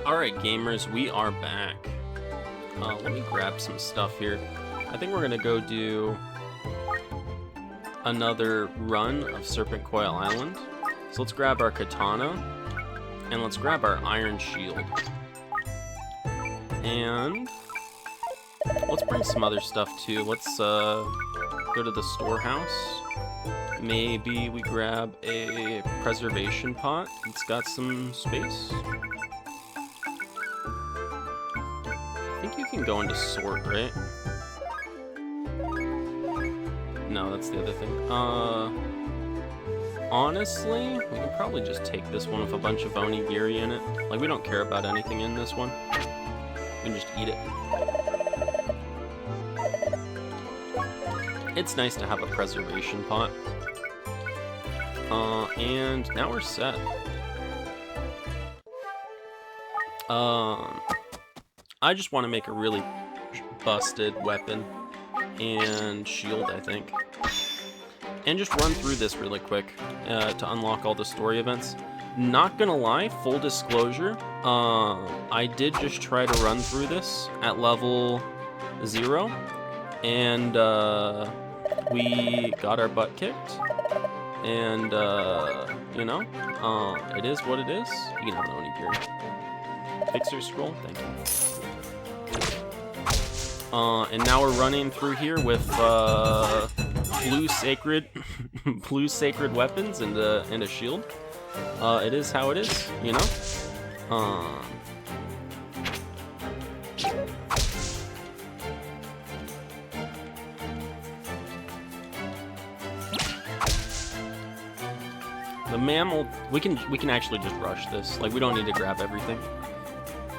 Alright, gamers, we are back. Let me grab some stuff here. I think we're gonna go do another run of Serpent Coil Island. So let's grab our katana, and let's grab our iron shield. And let's bring some other stuff too. Let's go to the storehouse. Maybe we grab a preservation pot. It's got some space. I think you can go into sort, right? No, that's the other thing. Honestly, we can probably just take this one with a bunch of onigiri in it. Like, we don't care about anything in this one. We can just eat it. It's nice to have a preservation pot. And now we're set. I just want to make a really busted weapon and shield, I think. And just run through this really quick to unlock all the story events. Not gonna lie, full disclosure, I did just try to run through this at level 0, and we got our butt kicked. And, you know, it is what it is. You know, onigiri. Fixer scroll, thank you. And now we're running through here with blue sacred weapons and a shield. It is how it is, you know. The mammal, we can actually just rush this. Like, we don't need to grab everything.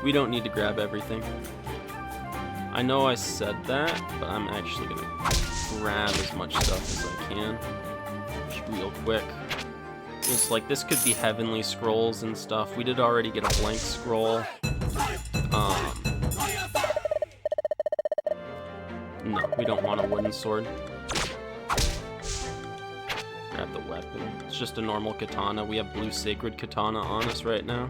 We don't need to grab everything. I know I said that, but I'm actually gonna grab as much stuff as I can. Just real quick. Just like, this could be heavenly scrolls and stuff. We did already get a blank scroll. No, we don't want a wooden sword. Grab the weapon. It's just a normal katana. We have blue sacred katana on us right now.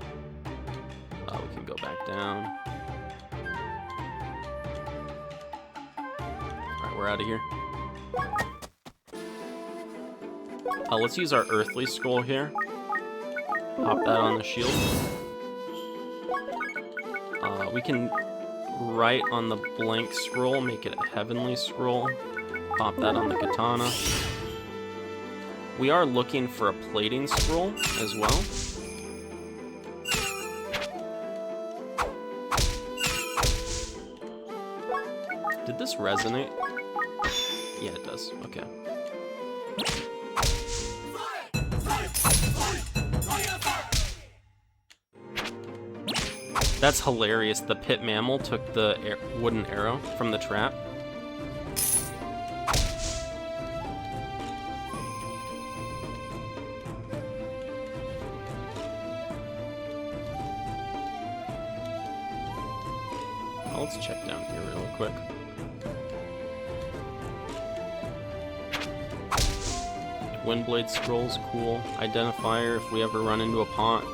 We can go back down. Alright, we're out of here. Let's use our earthly scroll here. Pop that on the shield. We can write on the blank scroll, make it a heavenly scroll. Pop that on the katana. We are looking for a plating scroll as well. Did this resonate? Yeah, it does. Okay. That's hilarious. The pit mammal took the wooden arrow from the trap. Let's check down here real quick. Windblade scrolls, cool. Identifier if we ever run into a pond.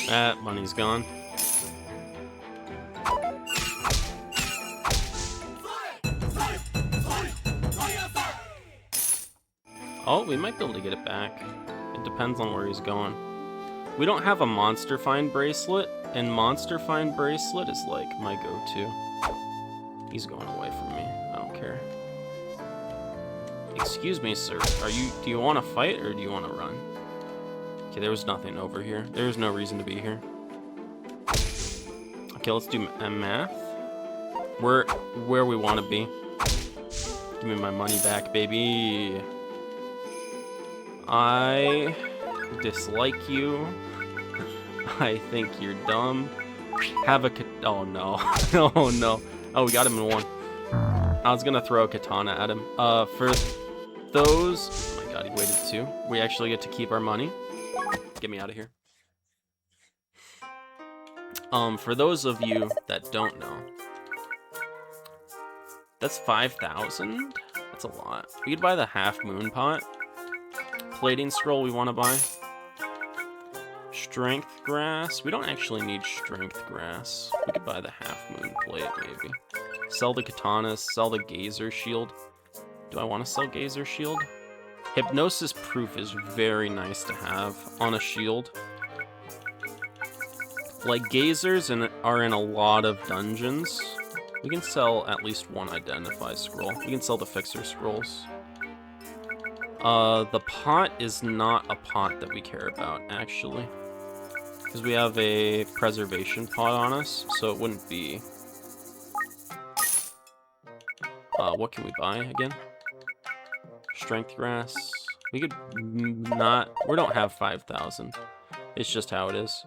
That money's gone. Oh, we might be able to get it back. It depends on where he's going. We don't have a Monster Find bracelet, and Monster Find bracelet is like my go-to. He's going away from me. I don't care. Excuse me, sir. Do you want to fight or do you want to run? Okay, there was nothing over here. There's no reason to be here. Okay, let's do math. We're where we want to be. Give me my money back, baby. I dislike you. I think you're dumb. Have a oh no. Oh no. Oh, we got him in one. I was gonna throw a katana at him. For those... Oh my god, he waited 2. We actually get to keep our money. Get me out of here. For those of you that don't know, that's 5,000? That's a lot. We could buy the half moon pot. Plating scroll we want to buy. Strength grass. We don't actually need strength grass. We could buy the half moon plate, maybe. Sell the katanas, sell the gazer shield. Do I want to sell gazer shield? Hypnosis proof is very nice to have on a shield. Like, gazers are in a lot of dungeons. We can sell at least one identify scroll. We can sell the fixer scrolls. The pot is not a pot that we care about, actually. Because we have a preservation pot on us, so it wouldn't be... what can we buy again? Strength grass. We could not... We don't have 5,000. It's just how it is.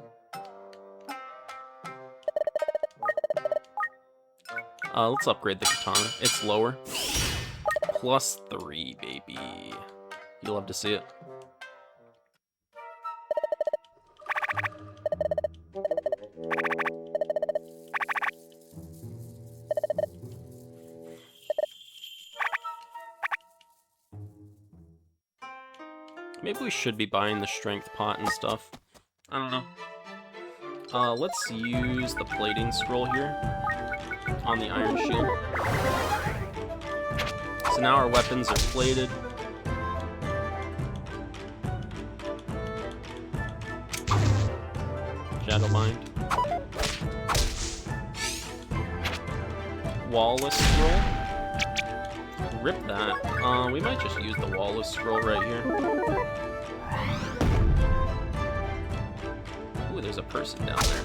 Let's upgrade the katana. It's lower. +3, baby. You'll love to see it. Maybe we should be buying the strength pot and stuff. I don't know. Let's use the plating scroll here on the iron shield. So now our weapons are plated. Shadowbind. Wallless scroll. Rip that. We might just use the wallless scroll right here. Ooh, there's a person down there.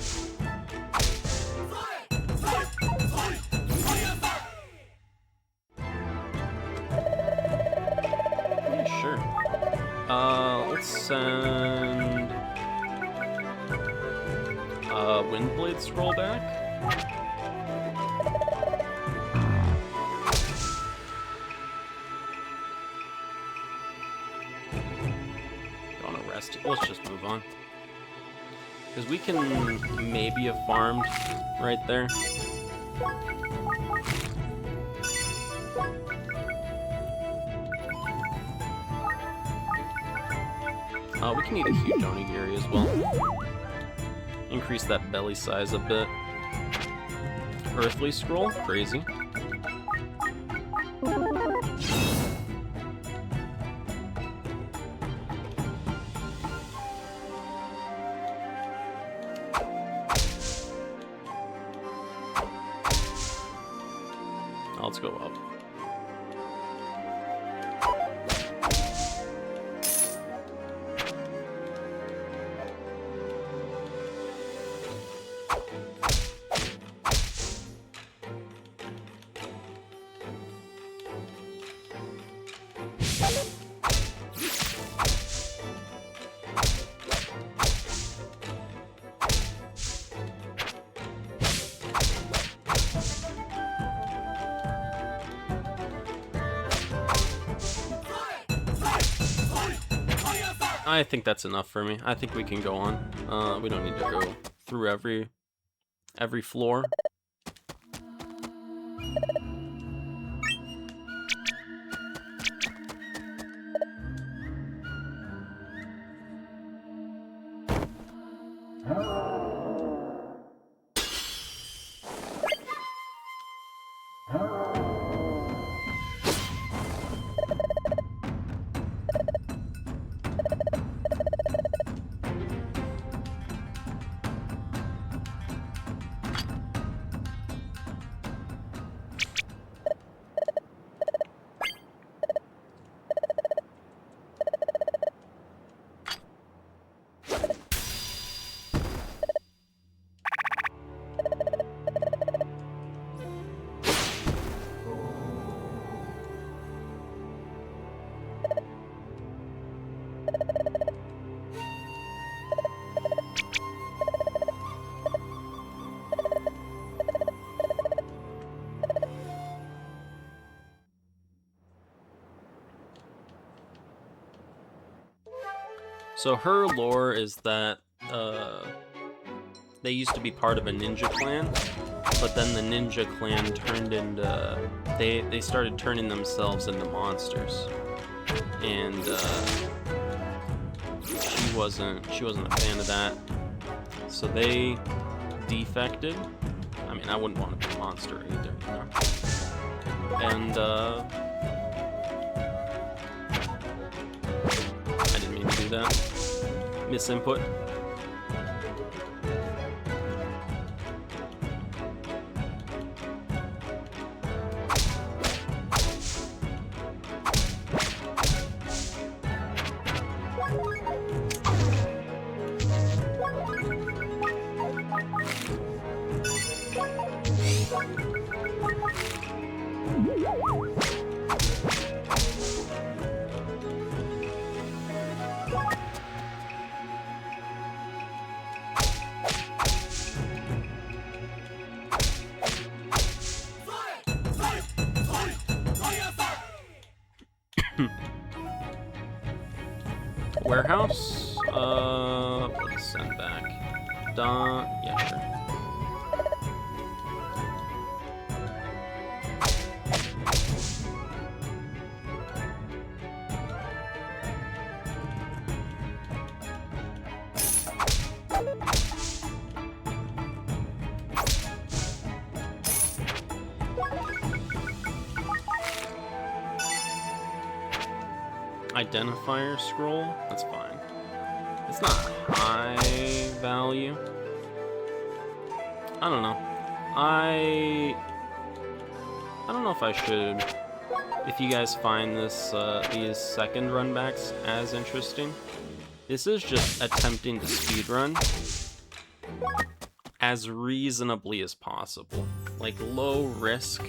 Yeah, sure. Let's send Windblade scroll back. Let's just move on. Because we can maybe have farmed right there. We can eat a huge onigiri as well. Increase that belly size a bit. Earthly scroll? Crazy. Let's go up. I think that's enough for me. I think we can go on. We don't need to go through every floor. So her lore is that they used to be part of a ninja clan, but then the ninja clan turned into they started turning themselves into monsters, and she wasn't a fan of that, so they defected. I mean, I wouldn't want to be a monster either, you know? And I didn't mean to do that. Misinput. Warehouse? Let's send back. Yeah, sure. Identifier scroll? That's fine. It's not high value. I don't know. I don't know if I should. If you guys find this these second runbacks as interesting, this is just attempting to speedrun as reasonably as possible, like low risk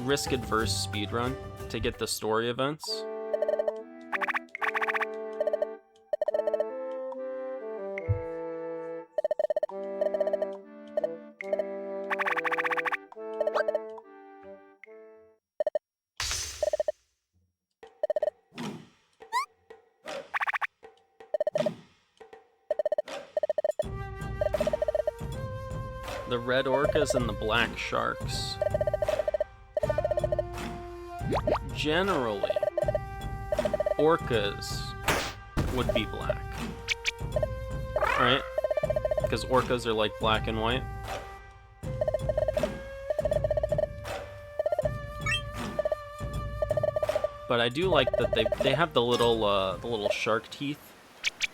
adverse speedrun to get the story events. The red orcas and the black sharks. Generally, orcas would be black. Right? Because orcas are like black and white. But I do like that they have the little shark teeth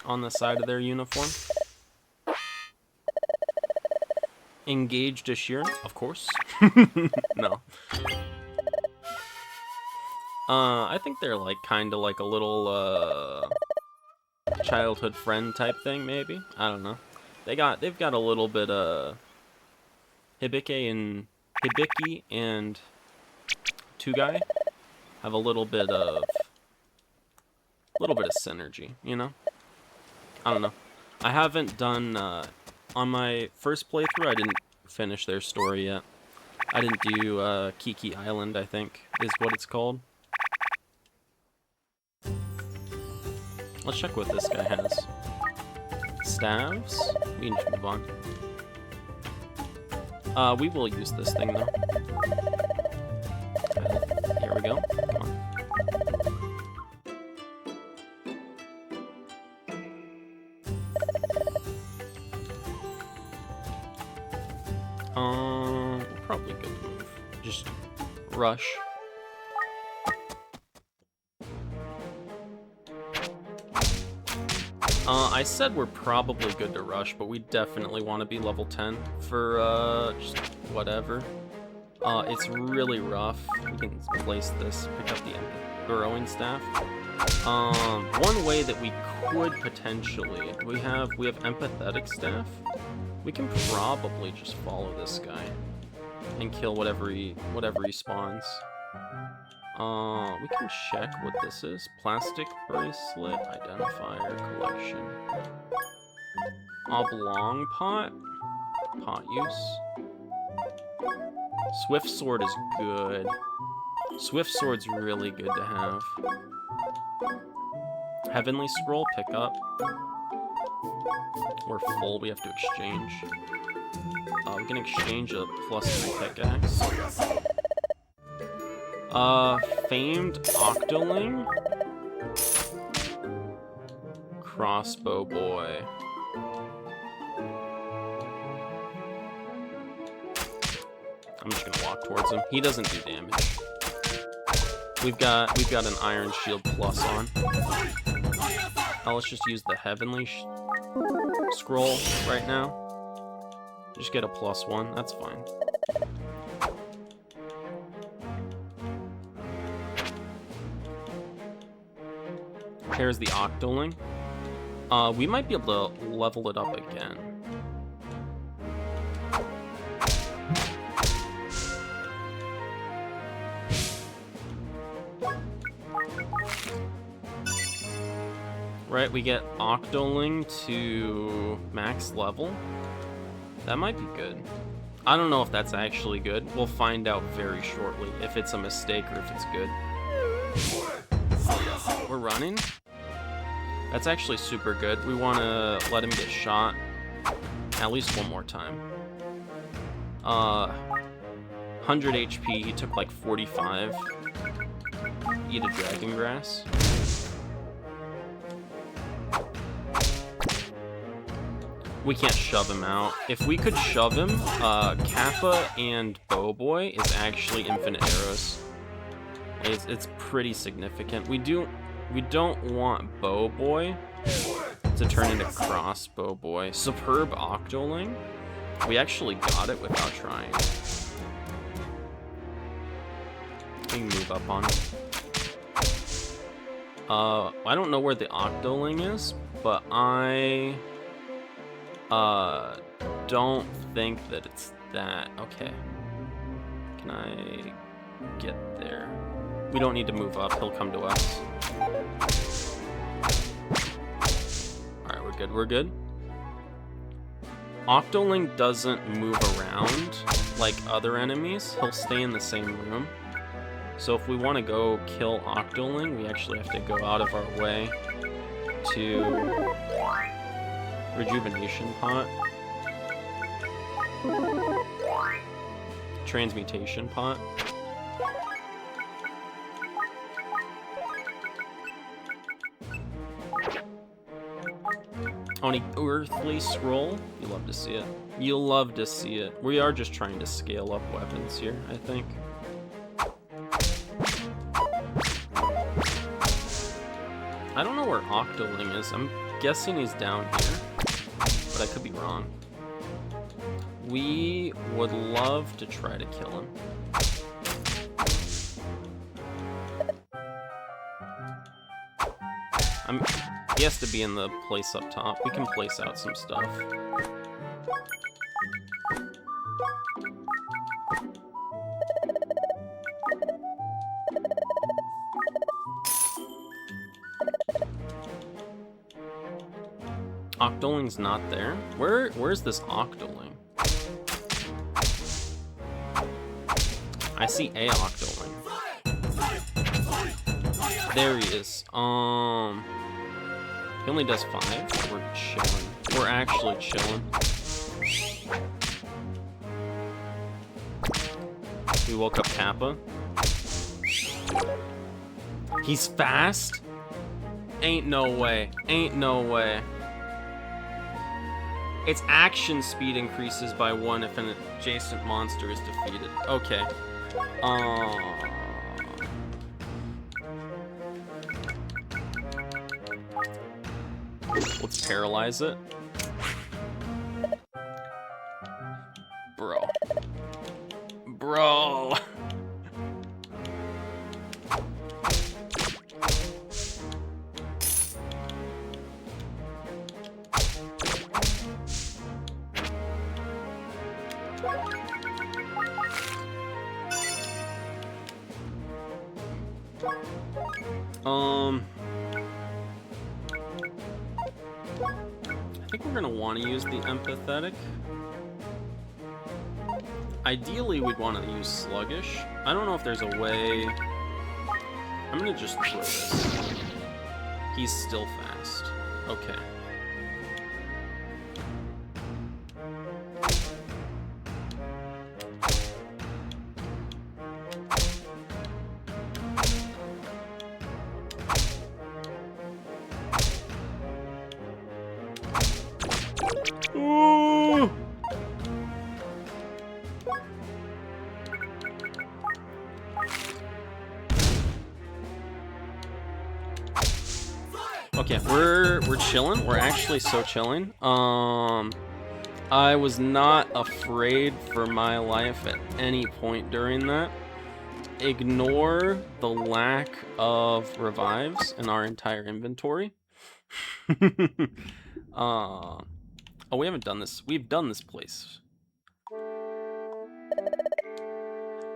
on the side of their uniform. Engaged to Shiren, of course. No. I think they're like kind of like a little childhood friend type thing, maybe. I don't know. They've got a little bit Hibiki and Tugai have a little bit of synergy, you know? I don't know. I haven't done on my first playthrough, I didn't finish their story yet. I didn't do Kiki Island, I think, is what it's called. Let's check what this guy has. Staves? We can just move on. We will use this thing, though. Here we go. Come on. Probably good move. Just rush. I said we're probably good to rush, but we definitely want to be level 10 for just whatever. It's really rough. We can place this, pick up the burrowing staff. One way that we could potentially, we have empathetic staff. We can probably just follow this guy and kill whatever he spawns. We can check what this is. Plastic bracelet, identifier, collection. Oblong pot? Pot use. Swift sword is good. Swift sword's really good to have. Heavenly Scroll, pick up. We're full, we have to exchange. We can exchange a +3 pickaxe. Famed Octoling. Crossbow Boy. I'm just gonna walk towards him. He doesn't do damage. We've got an Iron Shield plus on. Let's just use the Heavenly Scroll right now. Just get a +1. That's fine. Here's the Octoling. We might be able to level it up again. Right, we get Octoling to max level. That might be good. I don't know if that's actually good. We'll find out very shortly if it's a mistake or if it's good. We're running. That's actually super good. We want to let him get shot at least one more time. 100 HP. He took like 45. Eat a dragon grass. We can't shove him out. If we could shove him, Kappa and Bowboy is actually infinite arrows. It's pretty significant. We don't want Bowboy to turn into Crossbow Boy. Superb Octoling. We actually got it without trying. We can move up on it. I don't know where the Octoling is, but I don't think that it's that. Okay. Can I get there? We don't need to move up. He'll come to us. Alright, we're good. We're good. Octoling doesn't move around like other enemies. He'll stay in the same room. So if we want to go kill Octoling, we actually have to go out of our way to Rejuvenation Pot. Transmutation Pot. On an Earthly Scroll. You love to see it. You'll love to see it. We are just trying to scale up weapons here, I think. I don't know where Octoling is. I'm guessing he's down here, but I could be wrong. We would love to try to kill him. He has to be in the place up top. We can place out some stuff. Octoling's not there. Where's this Octoling? I see a Octoling. There he is. He only does 5. We're chilling. We're actually chilling. We woke up Kappa. He's fast? Ain't no way. Ain't no way. Its action speed increases by 1 if an adjacent monster is defeated. Okay. Let's paralyze it. Bro. Bro. I think we're gonna want to use the empathetic. Ideally, we'd want to use sluggish. I don't know if there's a way. I'm gonna just throw this. He's still fast. Okay. Ooh! Okay, we're chilling. We're actually so chilling. I was not afraid for my life at any point during that. Ignore the lack of revives in our entire inventory. Oh, we haven't done this. We've done this place.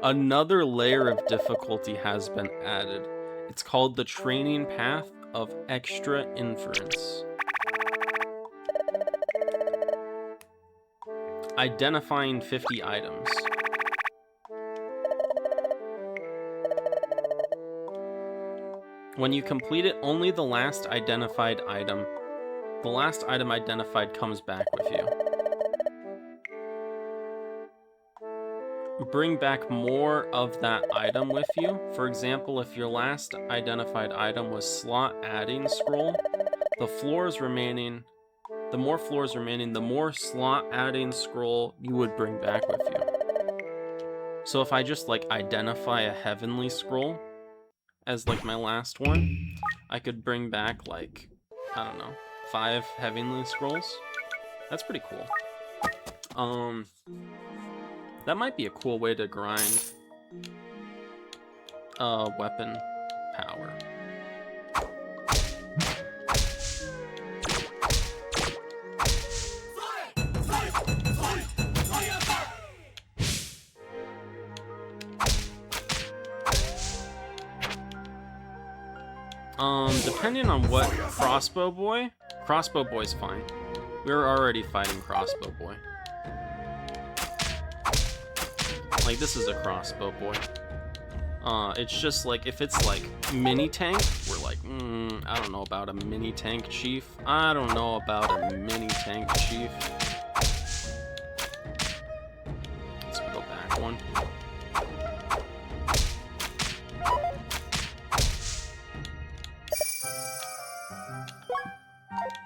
Another layer of difficulty has been added. It's called the training path of extra inference. Identifying 50 items. When you complete it, only the last identified item comes back with you. Bring back more of that item with you. For example, if your last identified item was slot adding scroll, the more floors remaining, the more slot adding scroll you would bring back with you. So if I just like identify a heavenly scroll as like my last one, I could bring back like, I don't know, 5 heavenly scrolls. That's pretty cool. That might be a cool way to grind weapon power. Depending on what Crossbow Boy's fine. We're already fighting Crossbow Boy. Like, this is a Crossbow Boy. It's just like, if it's like mini tank, we're like, I don't know about a mini tank chief. I don't know about a mini tank chief. Let's go back one.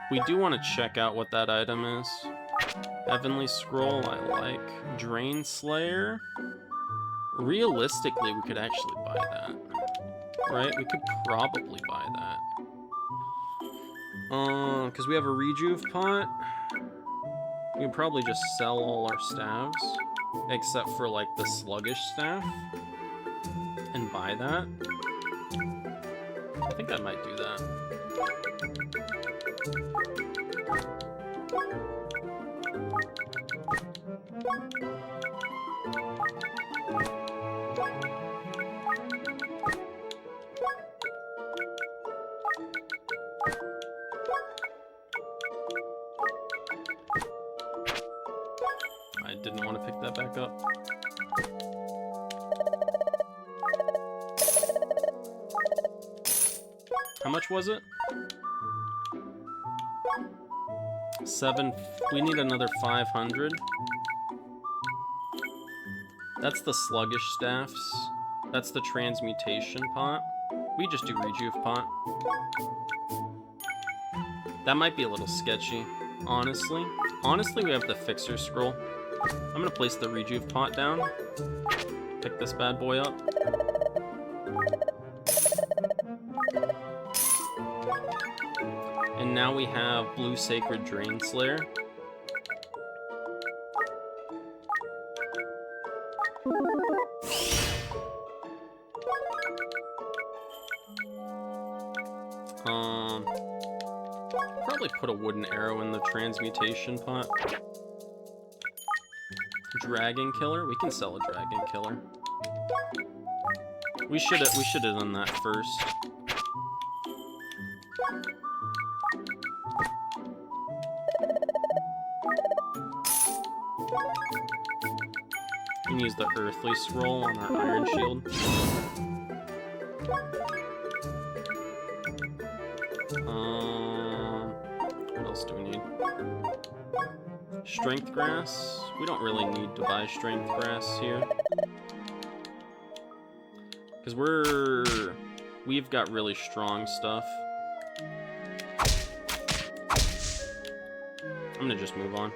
We do want to check out what that item is. Heavenly Scroll, I like. Drain Slayer. Realistically, we could actually buy that. Right? We could probably buy that. Because we have a Rejuve pot. We can probably just sell all our staves. Except for, like, the Sluggish staff. And buy that. I think I might do that. I didn't want to pick that back up. How much was it? 7. We need another 500. That's the Sluggish staffs. That's the Transmutation pot. We just do Rejuve pot. That might be a little sketchy, honestly. Honestly, we have the Fixer Scroll. I'm gonna place the Rejuve pot down. Pick this bad boy up. And now we have Blue Sacred Drain Slayer. Probably put a wooden arrow in the Transmutation pot. Dragon Killer? We can sell a Dragon Killer. We should have done that first. We can use the Earthly Scroll on our Iron Shield. Strength grass. We don't really need to buy strength grass here. Because we've got really strong stuff. I'm gonna just move on.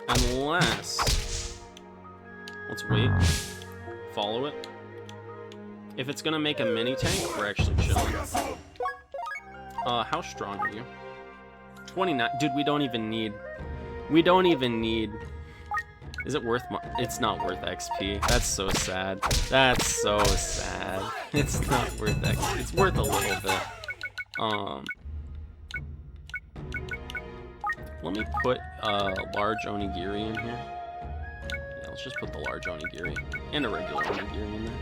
Unless... Let's wait. Follow it. If it's gonna make a mini tank, we're actually chilling. How strong are you? 29. Dude, we don't even need... Is it worth... It's not worth XP. That's so sad. That's so sad. It's not worth XP. It's worth a little bit. Let me put large onigiri in here. Yeah, let's just put the large onigiri. And a regular onigiri in there.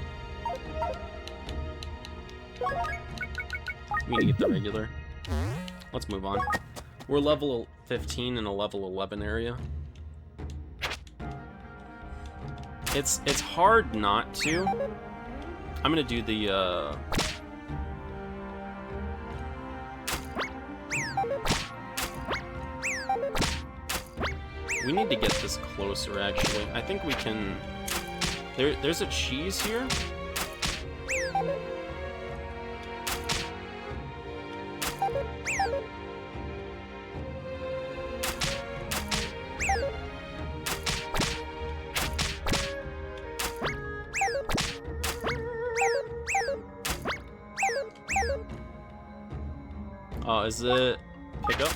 We need to get the regular. Let's move on. We're level 15 in a level 11 area. It's hard not to. I'm gonna do the we need to get this closer, actually. I think we can... There's a cheese here. Is it pick up?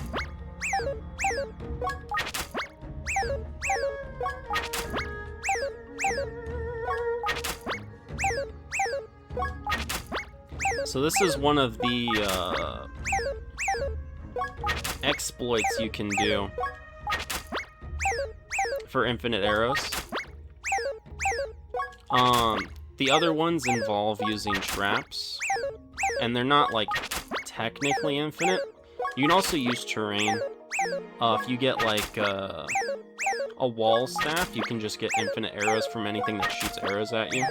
So this is one of the exploits you can do for infinite arrows. The other ones involve using traps, and they're not like technically infinite. You can also use terrain. If you get like a wall staff, you can just get infinite arrows from anything that shoots arrows at you.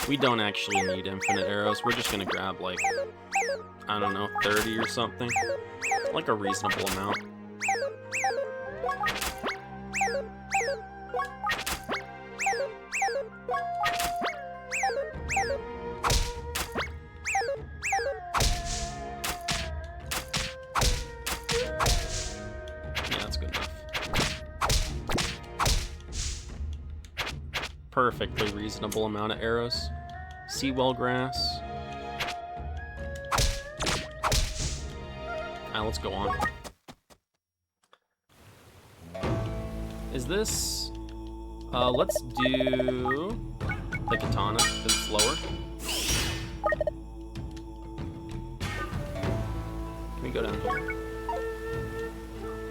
We don't actually need infinite arrows. We're just gonna grab like, I don't know, 30 or something. Like a reasonable amount. Perfectly reasonable amount of arrows. Seawell grass. Alright, let's go on. Is this... let's do the katana, because it's lower. Can we go down here?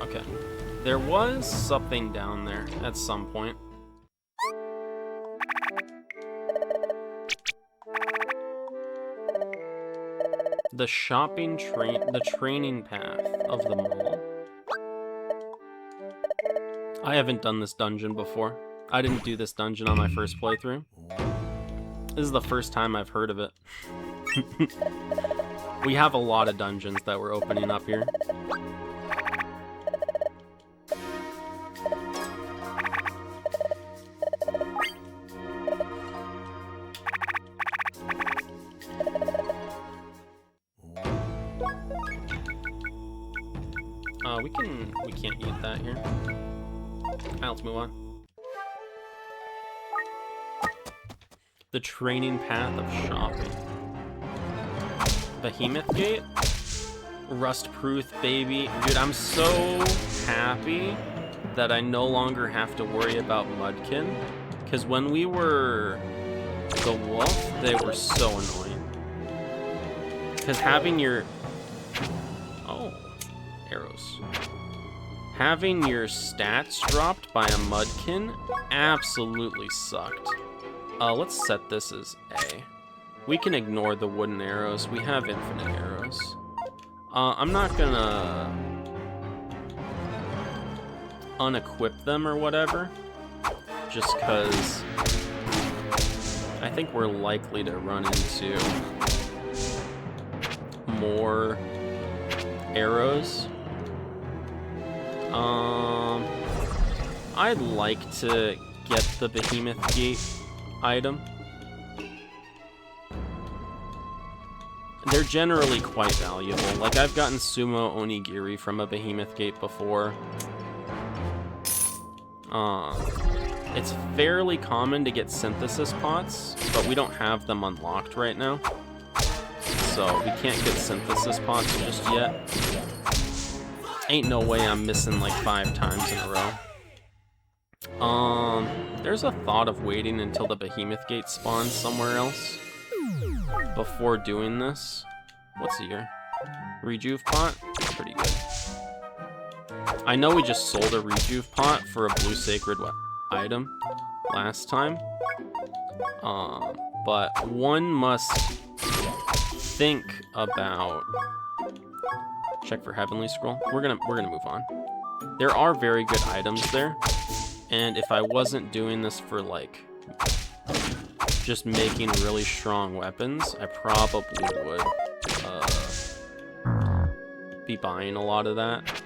Okay. There was something down there at some point. The the training path of the mall. I haven't done this dungeon before. I didn't do this dungeon on my first playthrough. This is the first time I've heard of it. We have a lot of dungeons that we're opening up here. We can't eat that here. Alright, let's move on. The training path of shopping. Behemoth Gate? Rust-proof, baby. Dude, I'm so happy that I no longer have to worry about Mudkin. Because when we were the wolf, they were so annoying. Because having your... Oh, arrows. Having your stats dropped by a Mudkin absolutely sucked. Let's set this as A. We can ignore the wooden arrows. We have infinite arrows. I'm not gonna unequip them or whatever, just because I think we're likely to run into more arrows. I'd like to get the Behemoth Gate item. They're generally quite valuable. Like, I've gotten Sumo Onigiri from a Behemoth Gate before. It's fairly common to get synthesis pots, but we don't have them unlocked right now. So we can't get synthesis pots just yet. Ain't no way I'm missing like 5 times in a row. There's a thought of waiting until the Behemoth Gate spawns somewhere else before doing this. What's here? Rejuve pot? Pretty good. I know we just sold a Rejuve pot for a blue sacred item last time. But one must think about... Check for Heavenly Scroll. We're gonna move on. There are very good items there. And if I wasn't doing this for, like, just making really strong weapons, I probably would be buying a lot of that.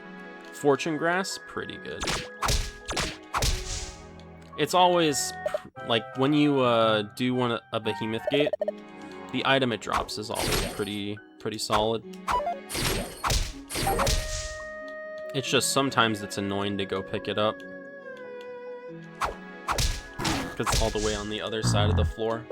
Fortune Grass, pretty good. It's always, like, when you do a Behemoth Gate, the item it drops is always pretty solid. It's just sometimes it's annoying to go pick it up. Because it's all the way on the other side of the floor.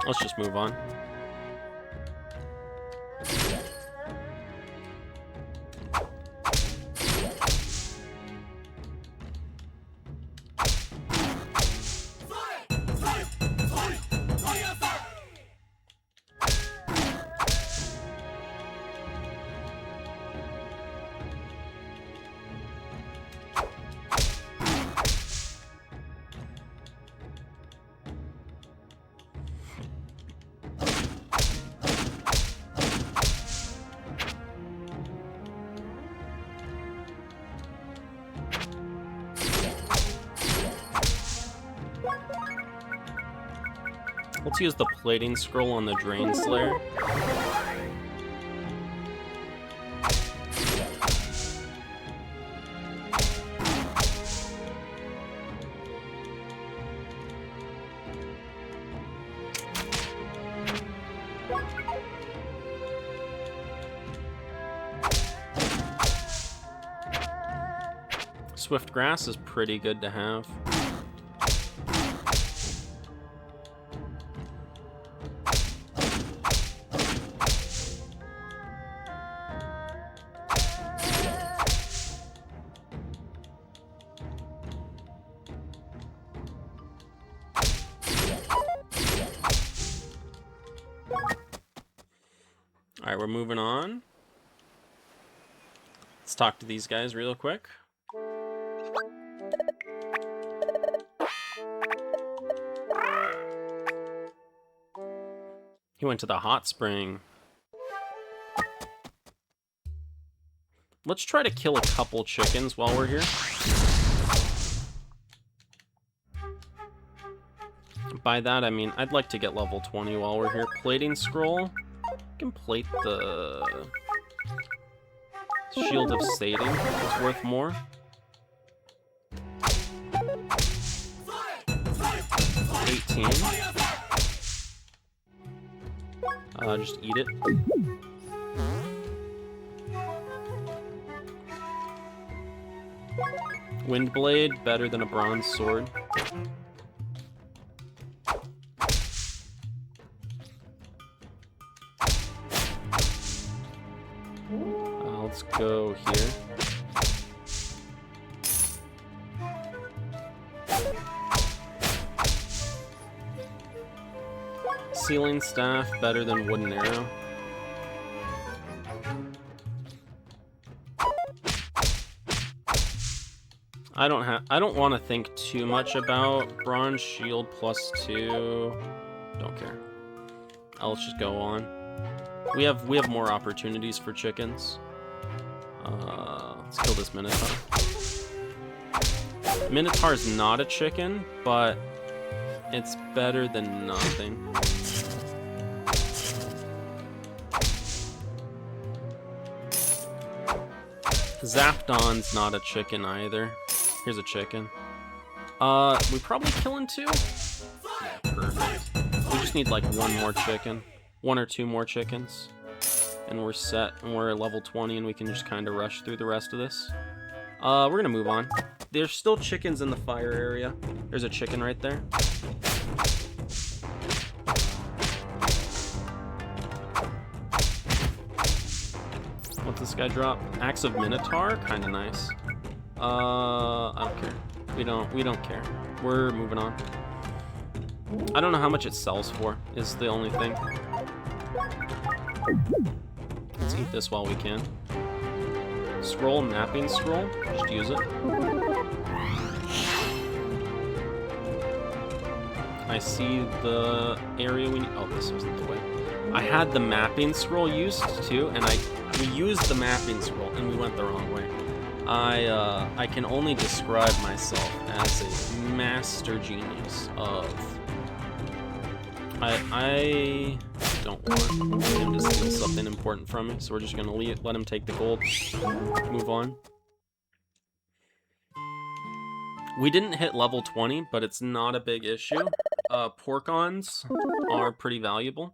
Let's just move on. Let's use the plating scroll on the Drain Slayer. Swift Grass is pretty good to have. Alright, we're moving on. Let's talk to these guys real quick. He went to the hot spring. Let's try to kill a couple chickens while we're here. By that, I mean, I'd like to get level 20 while we're here. Plating scroll. I can plate the Shield of Sating. It's worth more. $18. Just eat it. Windblade, better than a bronze sword. Let's go here. Sealing staff, better than wooden arrow. I don't want to think too much about bronze shield +2. Don't care. Let's just go on. We have more opportunities for chickens. Let's kill this Minotaur. Minotaur is not a chicken, but it's better than nothing. Zapdon's not a chicken either. Here's a chicken. We probably killing 2? Yeah, perfect. We just need like 1 more chicken. 1 or 2 more chickens. And we're set, and we're at level 20, and we can just kind of rush through the rest of this. We're gonna move on. There's still chickens in the fire area. There's a chicken right there. What's this guy drop? Axe of Minotaur? Kinda nice. I don't care. We don't care. We're moving on. I don't know how much it sells for, is the only thing. Let's eat this while we can. Scroll, mapping scroll. Just use it. I see the area we need. Oh, this wasn't the way. I had the mapping scroll used too, and we used the mapping scroll and we went the wrong way. I can only describe myself as a master genius of. I don't want him to steal something important from me, so we're just gonna let him take the gold. Move on. We didn't hit level 20, but it's not a big issue. Porkons are pretty valuable.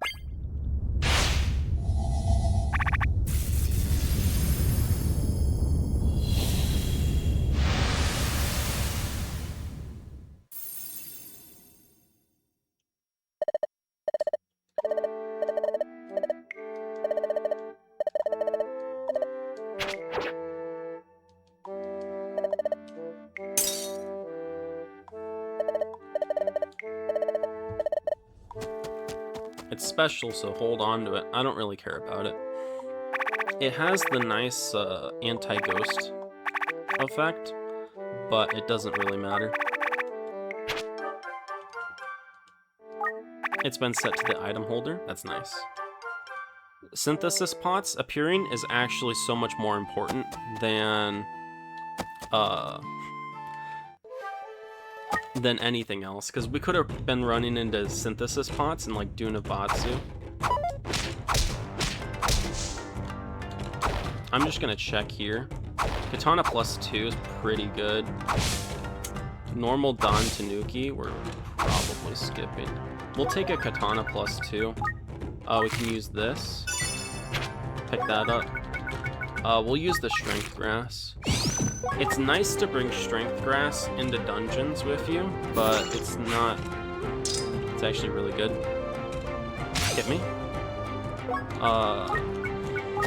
It's special, so hold on to it. I don't really care about it. It has the nice anti-ghost effect, but it doesn't really matter. It's been set to the item holder. That's nice. Synthesis pots appearing is actually so much more important than anything else, because we could have been running into synthesis pots and like doing a Batsu. I'm just gonna check here. Katana +2 is pretty good. Normal Dan Tanuki we're probably skipping. We'll take a Katana +2. We can use this. Pick that up. We'll use the Strength Grass. It's nice to bring Strength Grass into dungeons with you, but it's not... It's actually really good. Hit me.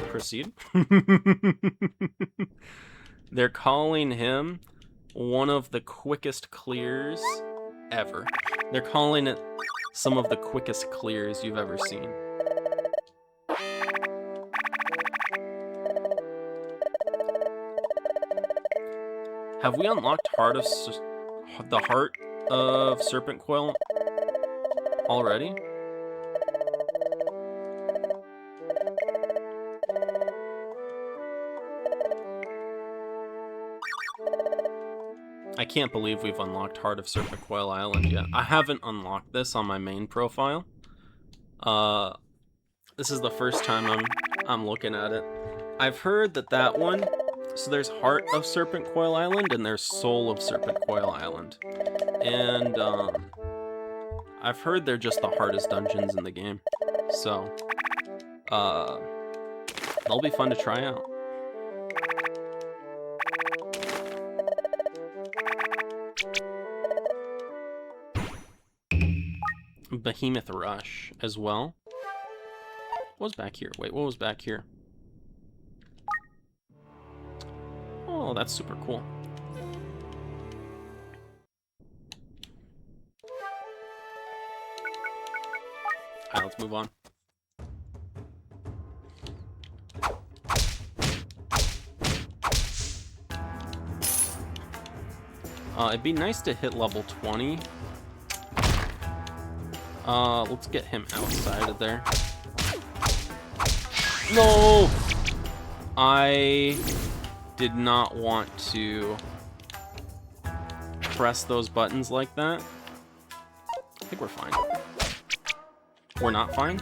Proceed. They're calling him one of the quickest clears ever. They're calling it some of the quickest clears you've ever seen. Have we unlocked the Heart of Serpent Coil already? I can't believe we've unlocked Heart of Serpent Coil Island yet. I haven't unlocked this on my main profile. This is the first time I'm looking at it. I've heard that one. So there's Heart of Serpent Coil Island and there's Soul of Serpent Coil Island. And I've heard they're just the hardest dungeons in the game. So they'll be fun to try out. Behemoth Rush as well. What was back here? Wait, what was back here? Oh, that's super cool. Alright, let's move on. It'd be nice to hit level 20. Let's get him outside of there. No! I did not want to press those buttons like that. I think we're fine. We're not fine?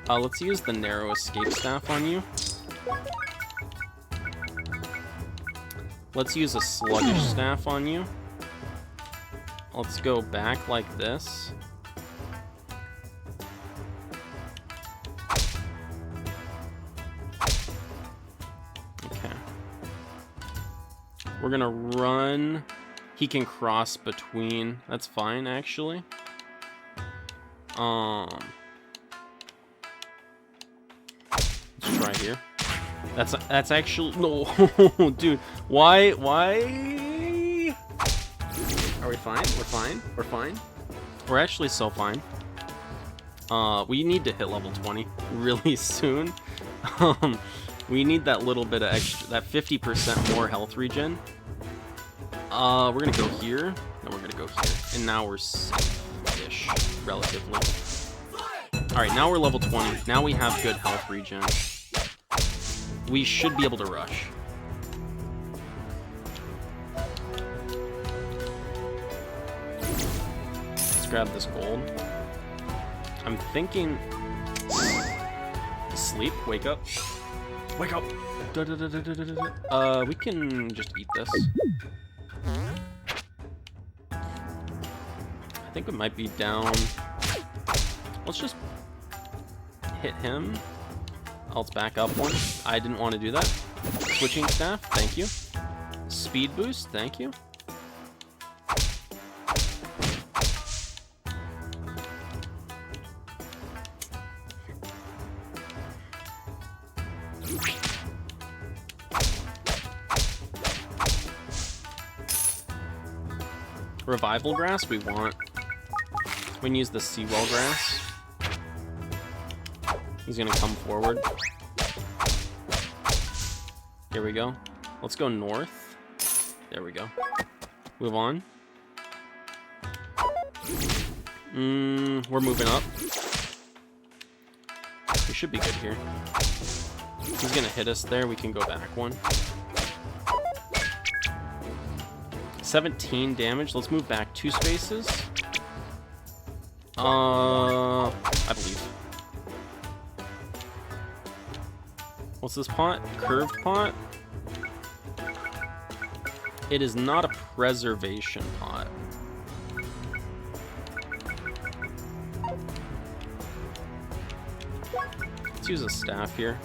Let's use the narrow escape staff on you. Let's use a sluggish staff on you. Let's go back like this. Okay. We're gonna run. He can cross between. That's fine, actually. Let's try here. That's actually no, dude. Why? Are we fine? We're fine. We're fine. We're actually so fine. We need to hit level 20 really soon. We need that little bit of extra, that 50% more health regen. We're gonna go here, and we're gonna go here, and now we're safe-ish, relatively. All right, now we're level 20. Now we have good health regen. We should be able to rush. Let's grab this gold. I'm thinking... Sleep, wake up. Wake up! We can just eat this. I think it might be down. Let's just hit him. Let's back up one. I didn't want to do that. Switching staff, thank you. Speed boost, thank you. Revival grass we want. We can use the seawall grass. He's gonna come forward. Here we go. Let's go north. There we go. Move on. We're moving up. We should be good here. He's gonna hit us there. We can go back one. 17 damage. Let's move back 2 spaces. I believe. What's this pot? Curved pot? It is not a preservation pot. Let's use a staff here.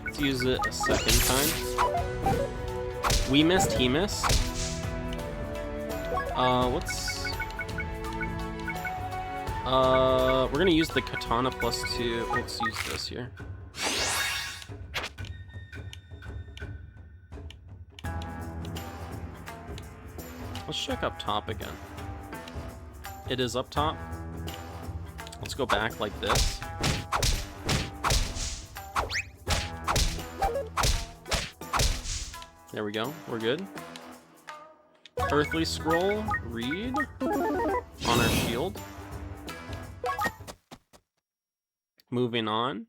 Let's use it a second time. We missed, he missed. We're gonna use the katana +2. Let's use this here. Let's check up top again. It is up top. Let's go back like this. There we go. We're good. Earthly scroll, read on our shield. Moving on.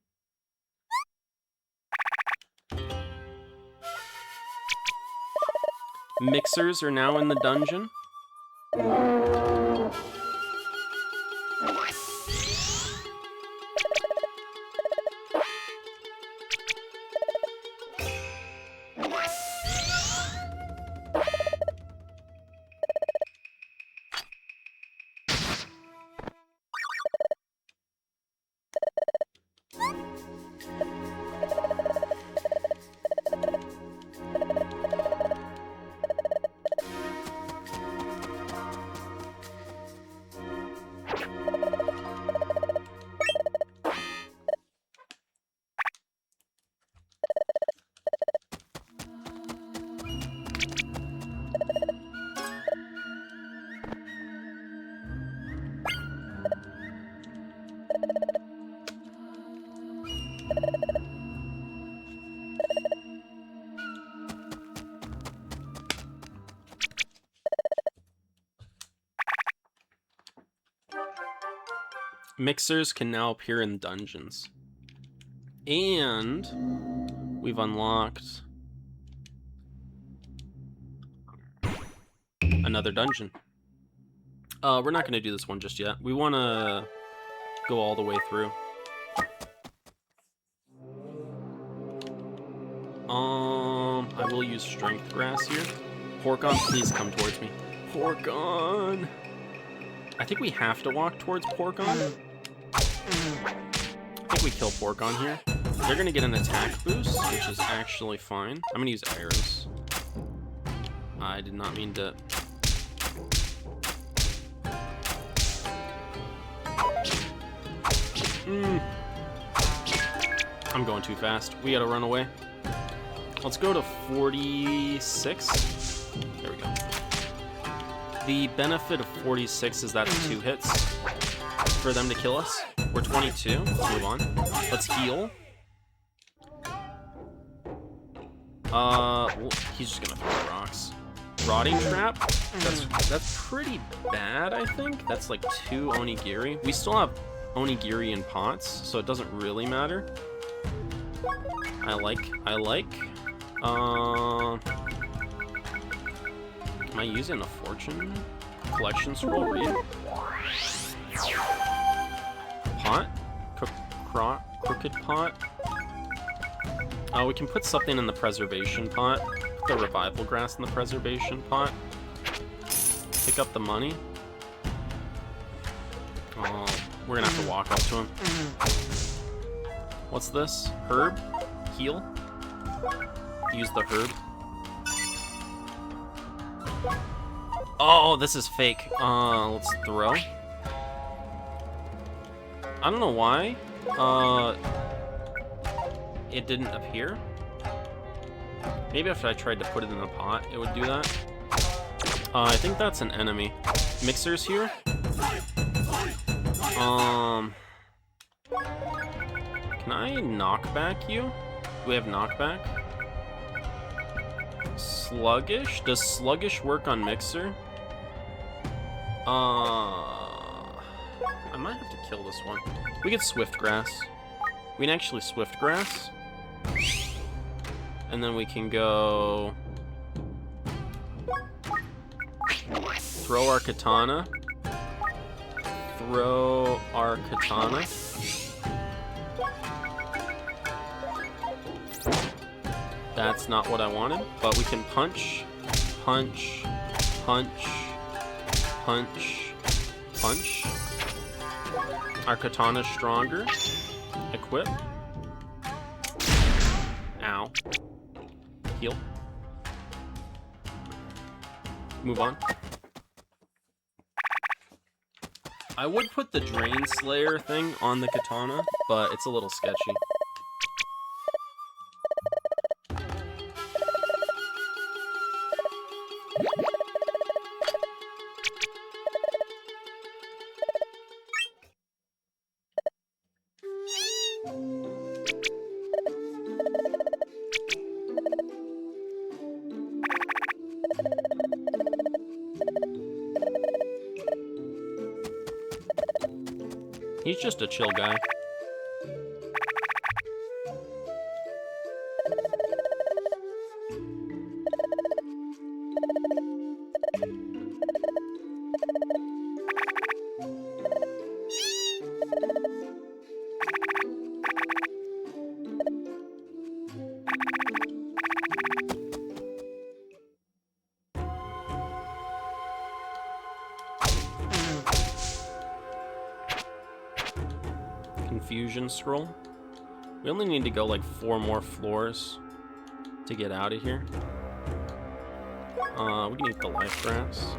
Mixers are now in the dungeon. Mixers can now appear in dungeons. And we've unlocked another dungeon. We're not going to do this one just yet. We want to go all the way through. I will use Strength Grass here. Porkon, please come towards me. Porkon! I think we have to walk towards Porkon. I think we kill Porkon here. They're going to get an attack boost, which is actually fine. I'm going to use arrows. I did not mean to... I'm going too fast. We gotta run away. Let's go to 46. There we go. The benefit of 46 is that's 2 hits for them to kill us. We're 22. Let's move on. Let's heal. Well, he's just gonna throw rocks. Rotting Trap? That's pretty bad, I think. That's like 2 onigiri. We still have onigiri in pots, so it doesn't really matter. I like. Am I using a fortune collection scroll? Read. Pot? Crooked pot? Oh, we can put something in the preservation pot. Put the revival grass in the preservation pot. Pick up the money. Oh, we're gonna have to walk up to him. What's this? Herb? Heal? Use the herb. Oh, this is fake. Let's throw. I don't know why. It didn't appear. Maybe if I tried to put it in a pot, it would do that. I think that's an enemy. Mixer's here. Can I knockback you? Do we have knockback? Sluggish? Does sluggish work on Mixer? I might have to kill this one. We get Swift Grass. We can actually Swift Grass. And then we can go... throw our katana. Throw our katana. That's not what I wanted, but we can punch, punch, punch, punch, punch. Our katana's stronger. Equip. Ow. Heal. Move on. I would put the Drain Slayer thing on the katana, but it's a little sketchy. He's just a chill guy. Confusion scroll. We only need to go like 4 more floors to get out of here. We can eat the life grass.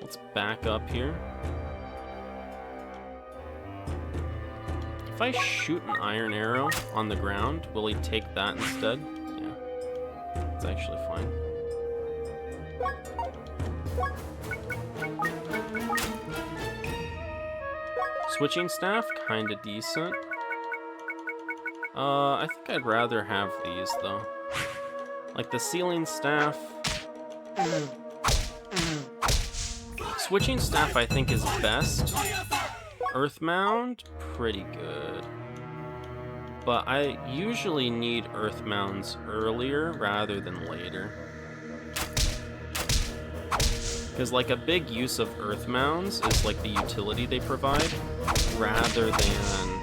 Let's back up here. If I shoot an iron arrow on the ground, will he take that instead? Yeah, it's actually fine. Switching staff, kinda decent. I think I'd rather have these though. Like the sealing staff. Switching staff, I think, is best. Earth Mound, pretty good. But I usually need Earth Mounds earlier rather than later. Because, like, a big use of Earth Mounds is, like, the utility they provide, rather than...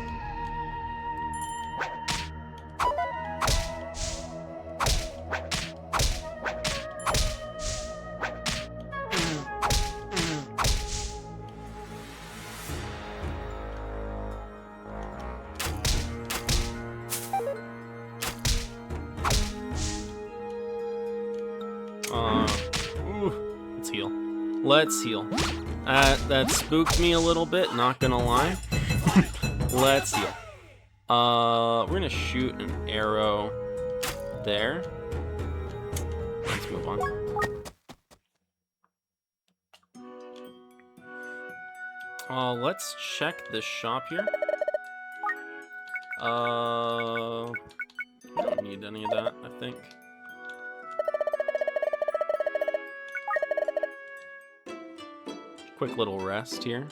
Let's heal. That spooked me a little bit, not gonna lie. Let's heal. We're gonna shoot an arrow there. Let's move on. Let's check this shop here. I don't need any of that, I think. Quick little rest here.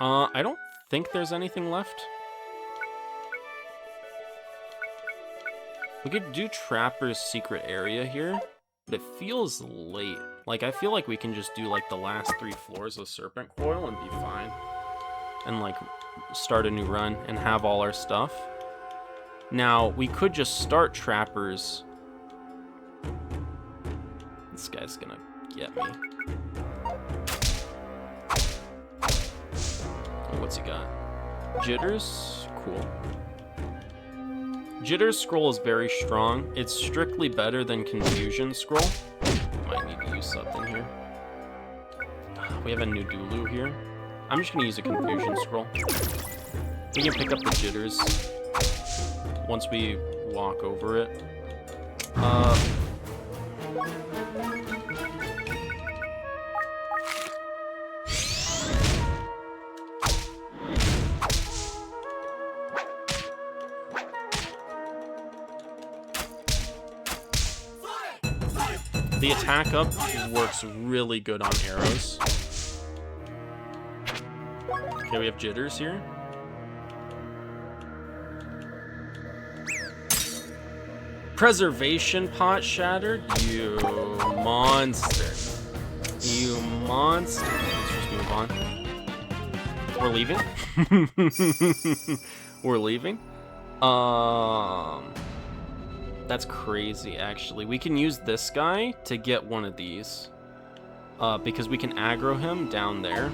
I don't think there's anything left. We could do Trapper's secret area here, but it feels late. Like, I feel like we can just do, like, the last 3 floors of Serpent Coil and be fine. And, like, start a new run and have all our stuff. Now, we could just start Trapper's... This guy's gonna get me. Oh, what's he got? Jitters? Cool. Jitters scroll is very strong. It's strictly better than Confusion scroll. Might need to use something here. We have a new Dulu here. I'm just gonna use a Confusion scroll. We can pick up the Jitters once we walk over it. The attack up works really good on arrows. Okay, we have Jitters here. Preservation pot shattered? You monster. You monster. Let's just move on. We're leaving? We're leaving? That's crazy, actually. We can use this guy to get one of these. Because we can aggro him down there.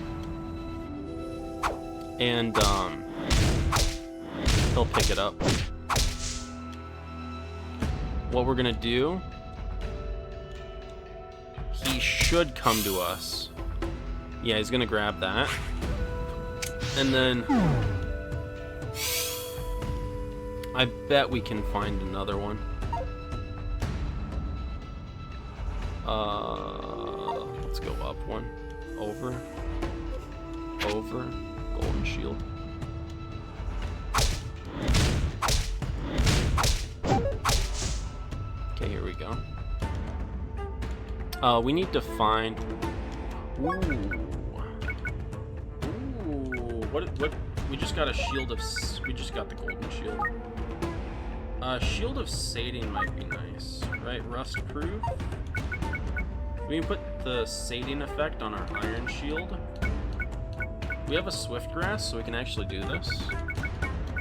And, he'll pick it up. What we're gonna do... He should come to us. Yeah, he's gonna grab that. And then... I bet we can find another one. Let's go up one. Over. Over. Golden shield. Okay, here we go. We need to find... Ooh. What? We just got a shield of... We just got the golden shield. Shield of Sating might be nice, right? Rust proof. We can put the Sating effect on our iron shield. We have a Swift Grass, so we can actually do this.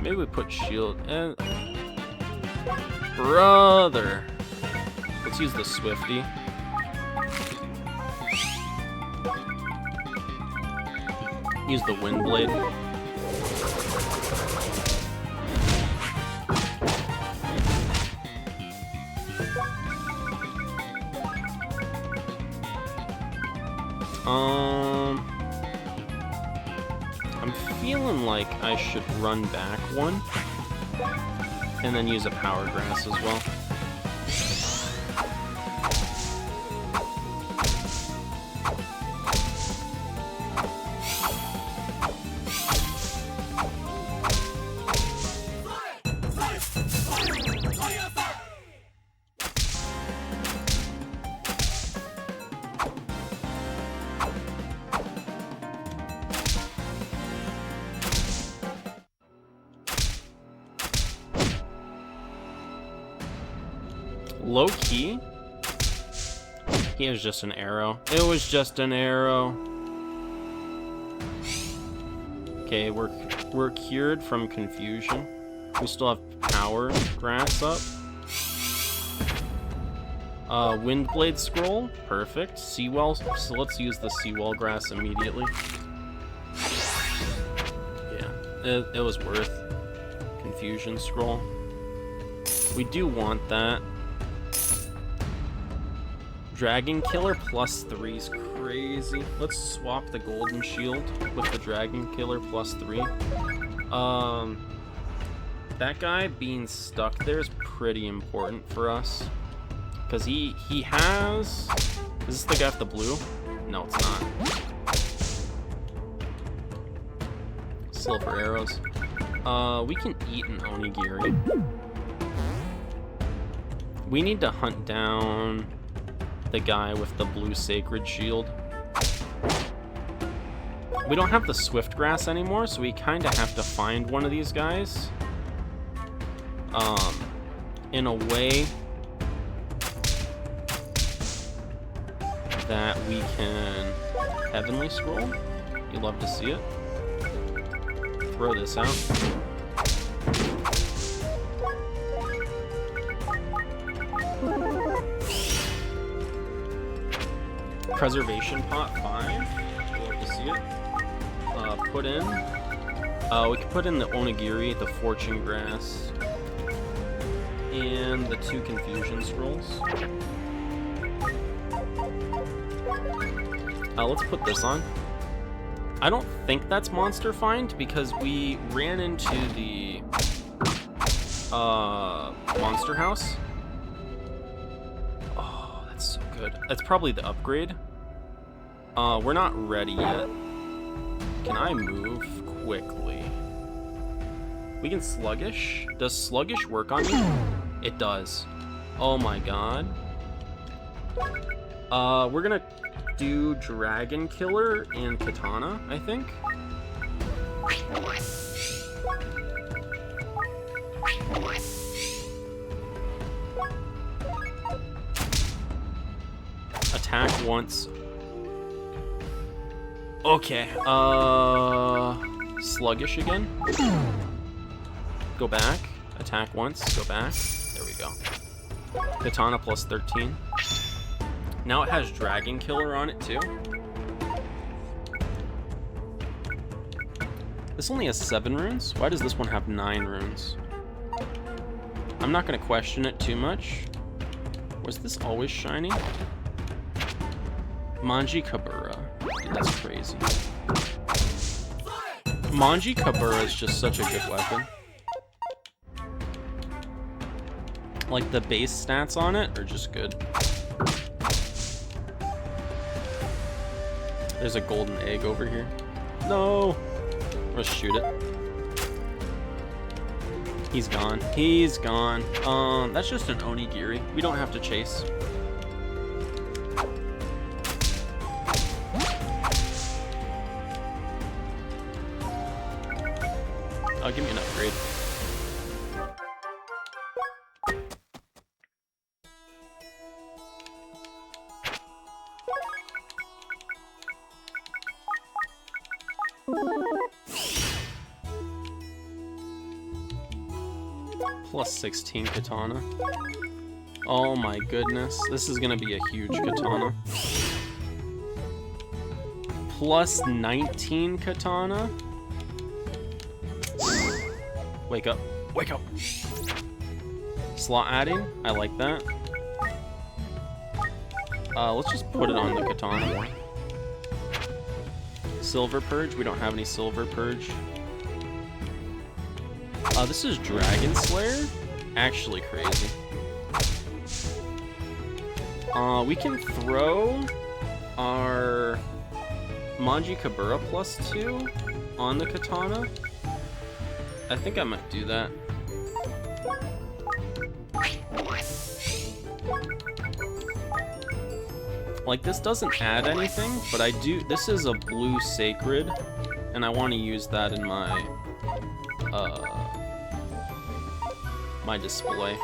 Maybe we put shield and... Brother! Let's use the Swifty. Use the Windblade. I'm feeling like I should run back one and then use a Power Grass as well. Low key, he is just an arrow. It was just an arrow. Okay, we're cured from confusion. We still have power grass up. Windblade scroll, perfect. Seawall, so let's use the seawall grass immediately. Yeah, it was worth. Confusion scroll. We do want that. Dragon Killer +3 is crazy. Let's swap the golden shield with the Dragon Killer +3. That guy being stuck there is pretty important for us. Because he has... Is this the guy with the blue? No, it's not. Silver arrows. We can eat an onigiri. We need to hunt down the guy with the blue sacred shield. We don't have the swift grass anymore, so we kind of have to find one of these guys. In a way that we can heavenly scroll. You love to see it. Throw this out. Preservation pot 5. You love to see it. Put in. We can put in the onigiri, the fortune grass, and the 2 confusion scrolls. Let's put this on. I don't think that's monster find because we ran into the monster house. Oh, that's so good. That's probably the upgrade. We're not ready yet. Can I move quickly? We can sluggish. Does sluggish work on me? It does. Oh my god. We're gonna do Dragon Killer and Katana, I think. Attack once. Okay, sluggish again. Go back. Attack once. Go back. There we go. Katana +13. Now it has Dragon Killer on it too. This only has 7 runes. Why does this one have 9 runes? I'm not gonna question it too much. Was this always shiny? Manji Kabura. Dude, that's crazy. Manji Kabura is just such a good weapon. Like, the base stats on it are just good. There's a golden egg over here. No! Let's shoot it. He's gone. He's gone. That's just an onigiri. We don't have to chase. Oh, give me an upgrade. +16 katana. Oh my goodness. This is gonna be a huge katana. +19 katana. Wake up. Wake up. Slot adding. I like that. Let's just put it on the katana. Silver Purge. We don't have any Silver Purge. This is Dragon Slayer. Actually crazy. We can throw our Manji Kabura +2 on the katana. I think I might do that. Like, this doesn't add anything, but I do. This is a blue sacred, and I want to use that in my my display.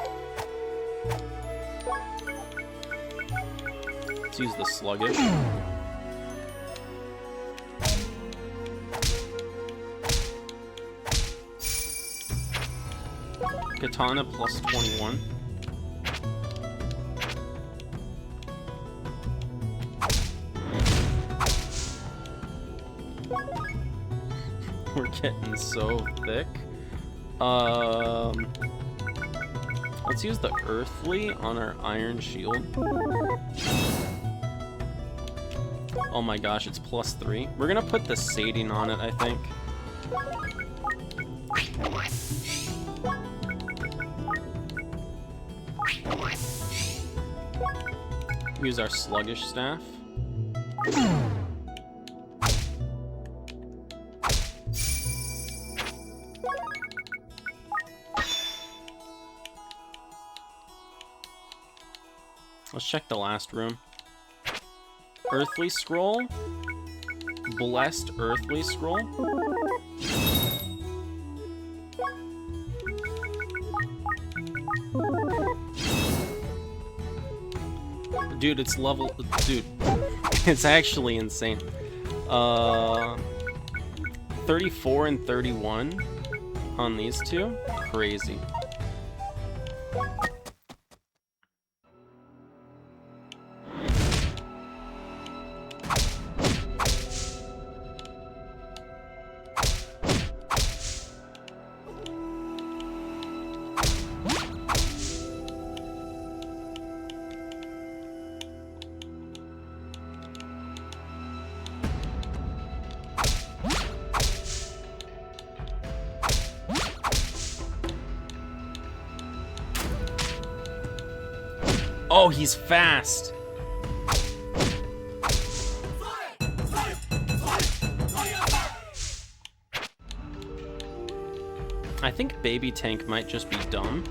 Let's use the sluggish. Katana plus 21. We're getting so thick. Let's use the earthly on our iron shield. Oh my gosh, it's plus 3. We're gonna put the sating on it, I think. Use our sluggish staff. Let's check the last room. Earthly scroll. Blessed earthly scroll. Dude, it's level... Dude, it's actually insane. 34 and 31 on these two. Crazy. Oh, he's fast. I think Baby Tank might just be dumb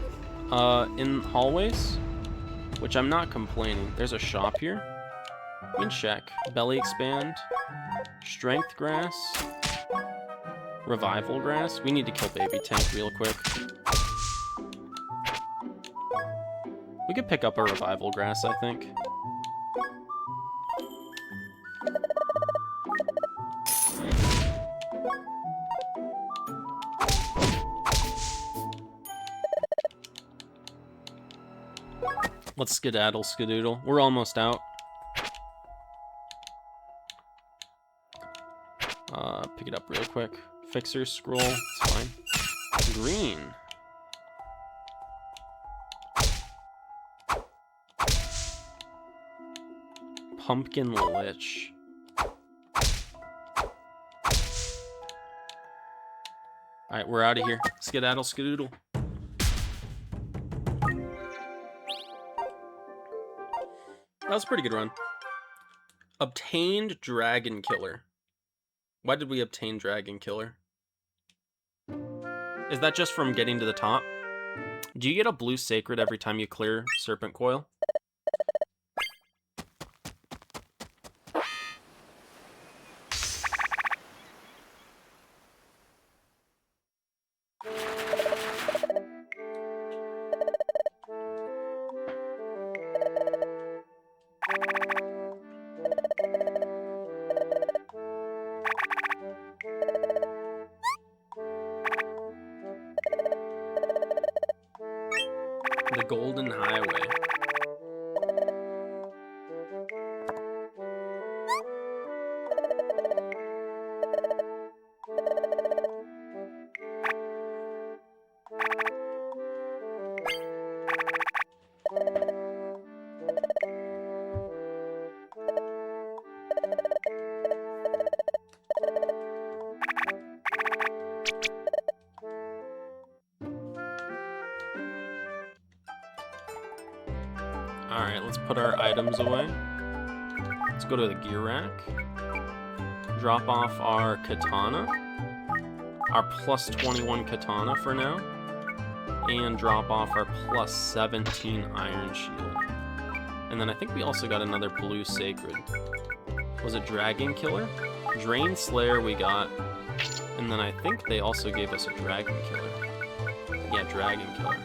in hallways, which I'm not complaining. There's a shop here. We can check. Belly Expand, Strength Grass, Revival Grass. We need to kill Baby Tank real quick. We could pick up a Revival Grass, I think. Let's skedaddle, skedoodle. We're almost out. Pick it up real quick. Fixer scroll, it's fine. Green. Pumpkin Lich. Alright, we're out of here. Skedaddle, skedoodle. That was a pretty good run. Obtained Dragon Killer. Why did we obtain Dragon Killer? Is that just from getting to the top? Do you get a blue sacred every time you clear Serpent Coil? The Golden Highway. Alright, let's put our items away. Let's go to the gear rack. Drop off our katana. Our plus 21 katana for now. And drop off our plus 17 iron shield. And then I think we also got another blue sacred. Was it Dragon Killer? Drain Slayer we got. And then I think they also gave us a Dragon Killer. Yeah, Dragon Killer.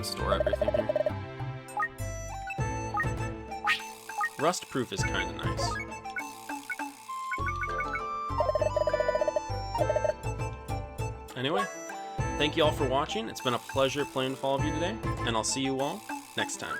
store everything here. Rust proof is kind of nice. Anyway, thank you all for watching. It's been a pleasure playing with all of you today, and I'll see you all next time.